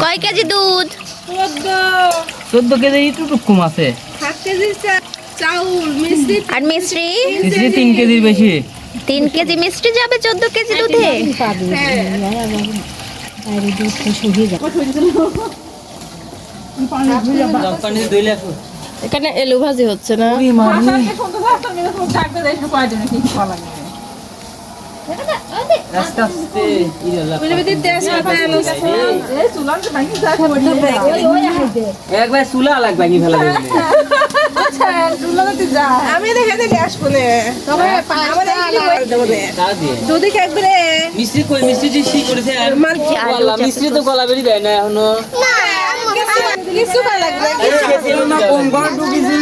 কয় কেজি দুধ? 14 কেজি একটু কম আছে। 7 কেজি চাউল, মিষ্টি আর মিষ্টি 3 কেজির বেশি। 3 কেজি মিষ্টি যাবে 14 কেজি দুধে। এখানে এলু ভাজি হচ্ছে না? একবার চুলা আলাগ ভাঙি ফেলা আমি দেখে গ্যাস বলে যদি একবারে মিস্ত্রি কই মিস্ত্রি যে শি করেছে আর মিস্ত্রি তো গলা বেরি দেয় না এখনো কিছু ভালো লাগবে না কোন ঘর ঢুকিছি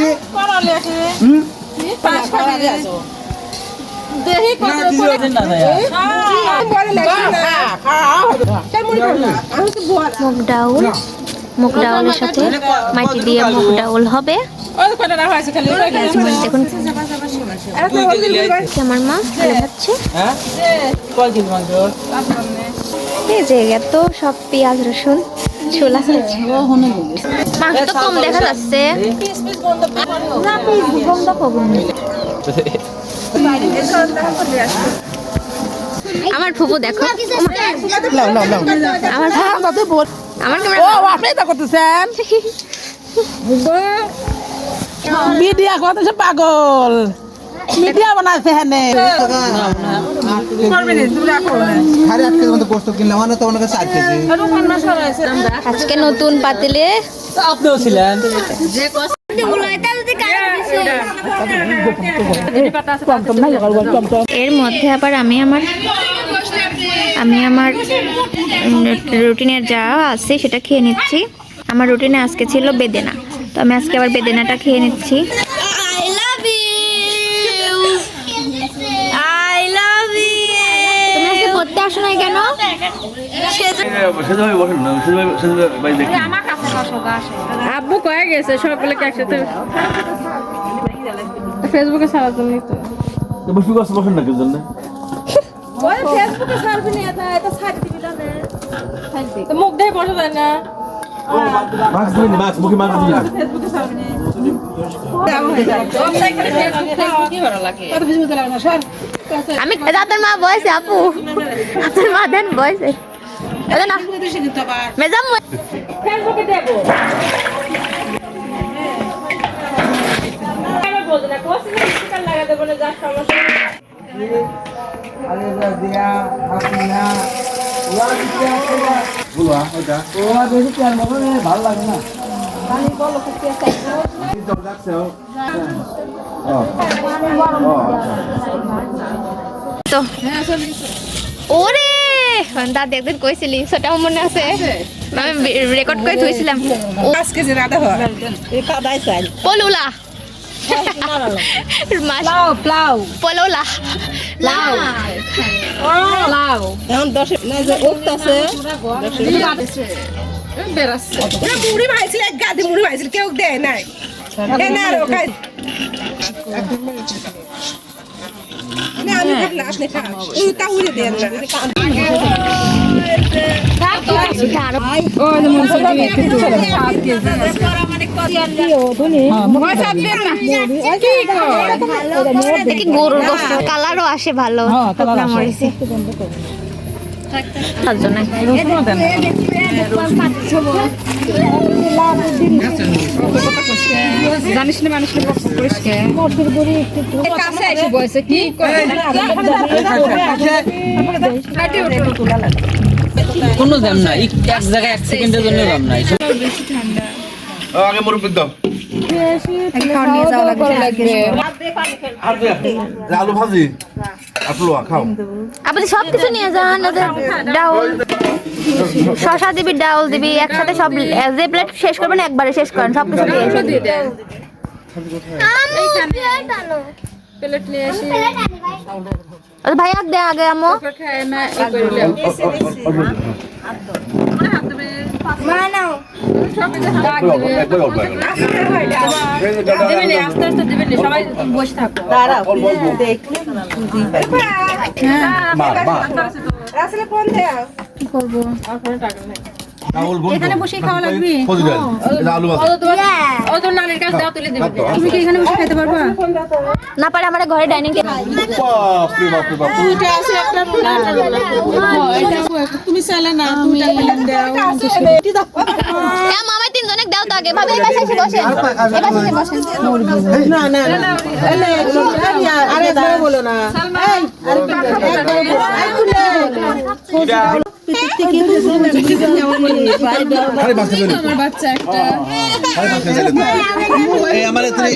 পাঁচ খাবি দেহি কত করে না যায় বড় লাগে না কেমন করলা আমি তো বড় মুগ ডাউলের সাথে মাটি দিয়ে মুগ ডাউল হবে। ওই কটা রাখা আছে খালি দেখুন আমার মা ভাজছে। হ্যাঁ কয় কেজি মাংস? এই যে এত সব পেঁয়াজ রসুন ছোলা হয়েছে। মাংস তো কম দেখা যাচ্ছে। আমার ফুপু দেখো আমার মিডিয়া কত পাগল মিডিয়া বানাইছে হেনে আজকে নতুন পাতিলে আপনিও ছিলেন এর মধ্যে আবার আমি আমার রুটিনের যা আছে সেটা খেয়ে নিচ্ছি। আমার রুটিনে আজকে ছিল বেদেনা, তো আমি আজকে আবার বেদেনাটা খেয়ে নিচ্ছি। তুমি আজকে পড়তে আসো নাই কেন? আব্বু কয়ে গেছে সকলে একসাথে ফেসবুকে ছাড়ার জন্যই তো বসেন না কেউ জন্য ফেসবুকে ছাড়বি না এটা ছাড় দিবি না তো মুখ দেখে বসা যায় না মাস্ক দিবি না মাস্ক মুখে মাস্ক দিবি না ফেসবুকে ছাড়বি না আমি আপনার মা বয়সে আপু আপনার মা দেন বয়সে না মেজাম ফেসবুকে দেবো বলতে না কোসে স্টিকার লাগাতে বলে যা সমস্যা আরে দিয়া হাসিনা ওয়া দিয়া বুয়া ওটা ওয়া বেশি কি আর মনে ভালো লাগে না পানি বলো কি আছে তো যাচ্ছো তো ওরে দাদা একদিন কইছিলি সেটাও মনে আছে আমি রেকর্ড করে থইছিলাম। 5 কেজি রাধা হয় এই কাদাই চাই পলুলা প্লাউ পলোলা লাউ লাউ এখন 10 না যে উঠতাছে 10 বেরাচ্ছে ওরা মুড়ি ভাইছিল এক গাদি মুড়ি ভাইছিল কেউ দেয় নাই এনা আর ওখানে আমি ভাবনা আসলে খা এই তাউরে দেন না গরুর গোস্ত কালারও আসে ভালো মরিচে তার জন্য জানিস না মানুষ পরিষ্কার কি কোনো দাম নাই এক জায়গায় 1 সেকেন্ডের জন্য দাম নাই বেশি ঠান্ডা আগে মুরব্বি দাও আলু ভাজি আপলো খাও আপনি সব কিছু নিয়ে যান ডাউল শশা দিবি ডাউল দিবি একসাথে সব যে প্লেট শেষ করবেন একবারে শেষ করেন সব কিছু দিয়ে দেন প্লেট নিয়ে আসি ভাই আগে আগে আমো খায় না এই করে একবার অল্প দেবেন আস্তে আস্তে দেবেন সবাই বসে থাকো মা মা এখানে বসে খাওয়া লাগবে আলু আছে ও তো নানির কাছে দাও তুলে দেবে দাও। তুমি কি এখানে বসে খেতে পারবা না পারে আমার ঘরে ডাইনিং টেবিল বাপরে বাপরে বাপ এটা আছে একটা তুমি চাইলে না তুমি দাও মামা তিনজনে দাও তো আগে ভাবে এই পাশে এসে বসেন এই পাশে এসে বসেন আরে একবার বলো না এই খালি মাছ খেয়ে আমার বাচ্চা একটা খালি মাছ খেয়ে এই আমার এখানে